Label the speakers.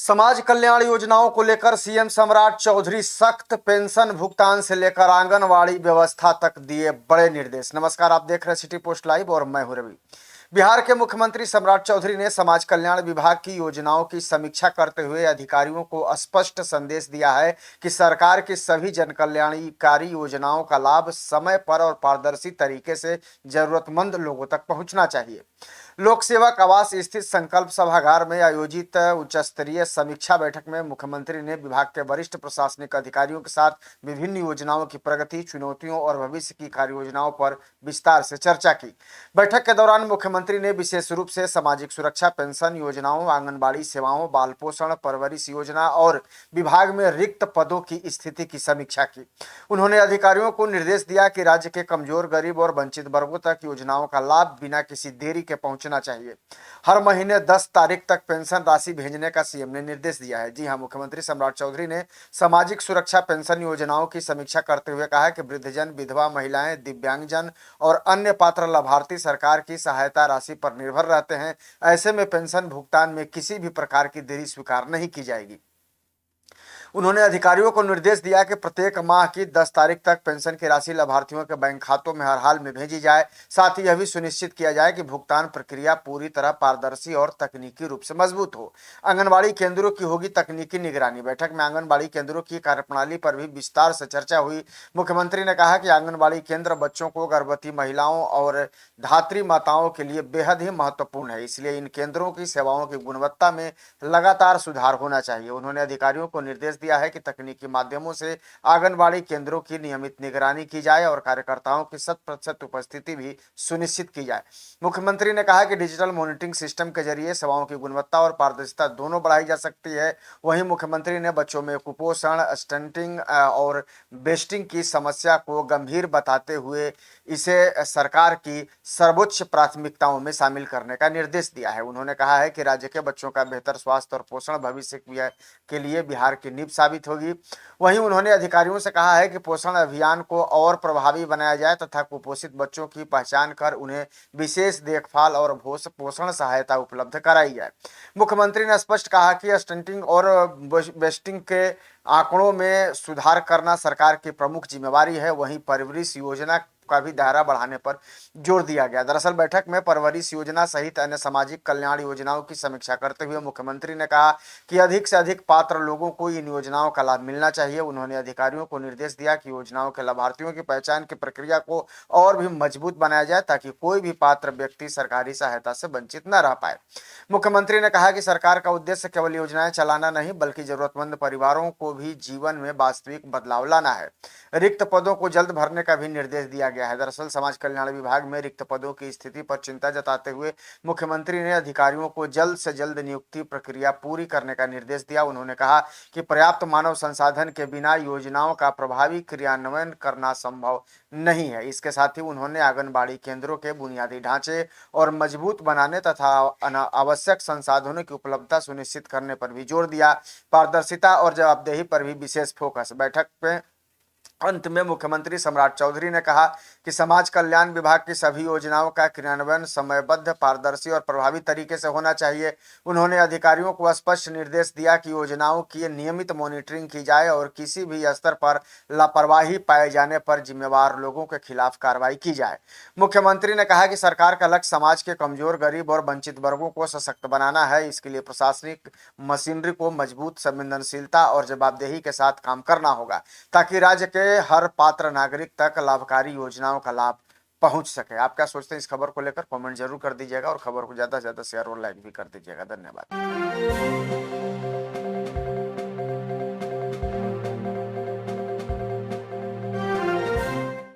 Speaker 1: समाज कल्याण योजनाओं को लेकर सीएम सम्राट चौधरी सख्त। पेंशन भुगतान से लेकर आंगनवाड़ी व्यवस्था तक दिए बड़े निर्देश। नमस्कार, आप देख रहे हैं सिटी पोस्ट लाइव और मैं हूं रवि। बिहार के मुख्यमंत्री सम्राट चौधरी ने समाज कल्याण विभाग की योजनाओं की समीक्षा करते हुए अधिकारियों को स्पष्ट संदेश दिया है कि सरकार की सभी जनकल्याणकारी योजनाओं का लाभ समय पर और पारदर्शी तरीके से जरूरतमंद लोगों तक पहुंचना चाहिए। लोक सेवक आवास स्थित संकल्प सभागार में आयोजित उच्च स्तरीय समीक्षा बैठक में मुख्यमंत्री ने विभाग के वरिष्ठ प्रशासनिक अधिकारियों के साथ विभिन्न योजनाओं की प्रगति, चुनौतियों और भविष्य की कार्य योजनाओं पर विस्तार से चर्चा की। बैठक के दौरान मुख्यमंत्री ने विशेष रूप से सामाजिक सुरक्षा पेंशन योजनाओं, आंगनबाड़ी सेवाओं, बाल पोषण, परवरिश योजना और विभाग में रिक्त पदों की स्थिति की समीक्षा की। उन्होंने अधिकारियों को निर्देश दिया कि राज्य के कमजोर, गरीब और वंचित वर्गों तक योजनाओं का लाभ बिना किसी देरी के पहुंचना चाहिए। हर महीने 10 तारीख तक पेंशन राशि भेजने का सीएम ने निर्देश दिया है। जी हां, मुख्यमंत्री सम्राट चौधरी ने सामाजिक सुरक्षा पेंशन योजनाओं की समीक्षा करते हुए कहा कि वृद्धजन, विधवा महिलाएं, दिव्यांगजन और अन्य पात्र लाभार्थी सरकार की सहायता राशि पर निर्भर रहते हैं। ऐसे में पेंशन भुगतान में किसी भी प्रकार की देरी स्वीकार नहीं की जाएगी। उन्होंने अधिकारियों को निर्देश दिया कि प्रत्येक माह की 10 तारीख तक पेंशन की राशि लाभार्थियों के बैंक खातों में हर हाल में भेजी जाए। साथ ही यह भी सुनिश्चित किया जाए कि भुगतान प्रक्रिया पूरी तरह पारदर्शी और तकनीकी रूप से मजबूत हो। आंगनबाड़ी केंद्रों की होगी तकनीकी निगरानी। बैठक में आंगनबाड़ी केंद्रों की कार्यप्रणाली पर भी विस्तार से चर्चा हुई। मुख्यमंत्री ने कहा कि आंगनबाड़ी केंद्र बच्चों को, गर्भवती महिलाओं और धात्री माताओं के लिए बेहद ही महत्वपूर्ण है, इसलिए इन केंद्रों की सेवाओं की गुणवत्ता में लगातार सुधार होना चाहिए। उन्होंने अधिकारियों को निर्देश दिया है कि तकनीकी माध्यमों से आंगनबाड़ी केंद्रों की नियमित निगरानी की जाए और कार्यकर्ताओं की 100% उपस्थिति भी सुनिश्चित की जाए। मुख्यमंत्री ने कहा कि डिजिटल मॉनिटरिंग सिस्टम के जरिए सेवाओं की गुणवत्ता और पारदर्शिता दोनों बढ़ाई जा सकती है। वहीं मुख्यमंत्री ने बच्चों में कुपोषण, स्टंटिंग और बेस्टिंग की समस्या को गंभीर बताते हुए इसे सरकार की सर्वोच्च प्राथमिकताओं में शामिल करने का निर्देश दिया है। उन्होंने कहा है कि राज्य के बच्चों का बेहतर स्वास्थ्य और पोषण भविष्य के लिए बिहार की नींव साबित होगी। वहीं उन्होंने अधिकारियों से कहा है कि पोषण अभियान को और प्रभावी बनाया जाए तथा कुपोषित बच्चों की पहचान कर उन्हें विशेष देखभाल और पोषण सहायता उपलब्ध कराई जाए। मुख्यमंत्री ने स्पष्ट कहा कि स्टंटिंग और बेस्टिंग के आंकड़ों में सुधार करना सरकार की प्रमुख जिम्मेवारी है। वहीं परवरिश योजना का भी दायरा बढ़ाने पर जोर दिया गया। दरअसल बैठक में परवरिश योजना सहित अन्य सामाजिक कल्याण योजनाओं की समीक्षा करते हुए मुख्यमंत्री ने कहा कि अधिक से अधिक पात्र लोगों को इन योजनाओं का लाभ मिलना चाहिए। उन्होंने अधिकारियों को निर्देश दिया कि योजनाओं के लाभार्थियों की पहचान की प्रक्रिया को और भी मजबूत बनाया जाए ताकि कोई भी पात्र व्यक्ति सरकारी सहायता से वंचित न रह पाए। मुख्यमंत्री ने कहा कि सरकार का उद्देश्य केवल योजनाएं चलाना नहीं बल्कि जरूरतमंद परिवारों को भी जीवन में वास्तविक बदलाव लाना है। रिक्त पदों को जल्द भरने का भी निर्देश दिया गया है। दरअसल समाज कल्याण विभाग में रिक्त पदों की स्थिति पर चिंता जताते हुए मुख्यमंत्री ने अधिकारियों को जल्द से जल्द नियुक्ति प्रक्रिया पूरी करने का निर्देश दिया। उन्होंने कहा कि पर्याप्त मानव संसाधन के बिना योजनाओं का प्रभावी क्रियान्वयन करना संभव नहीं है। इसके साथ ही उन्होंने आंगनबाड़ी केंद्रों के बुनियादी ढांचे और मजबूत बनाने तथा आवश्यक संसाधनों की उपलब्धता सुनिश्चित करने पर भी जोर दिया। पारदर्शिता और जवाबदेही पर भी विशेष फोकस। बैठक में अंत में मुख्यमंत्री सम्राट चौधरी ने कहा कि समाज कल्याण विभाग की सभी योजनाओं का क्रियान्वयन समयबद्ध, पारदर्शी और प्रभावी तरीके से होना चाहिए। उन्होंने अधिकारियों को स्पष्ट निर्देश दिया कि योजनाओं की नियमित मॉनिटरिंग की जाए और किसी भी स्तर पर लापरवाही पाए जाने पर जिम्मेवार लोगों के खिलाफ कार्रवाई की जाए। मुख्यमंत्री ने कहा कि सरकार का लक्ष्य समाज के कमजोर, गरीब और वंचित वर्गों को सशक्त बनाना है। इसके लिए प्रशासनिक मशीनरी को मजबूत, संवेदनशीलता और जवाबदेही के साथ काम करना होगा ताकि राज्य के हर पात्र नागरिक तक लाभकारी योजनाओं का लाभ पहुंच सके। आप क्या सोचते हैं इस खबर को लेकर? कमेंट जरूर कर दीजिएगा और खबर को ज्यादा से ज्यादा शेयर और लाइक भी कर दीजिएगा। धन्यवाद।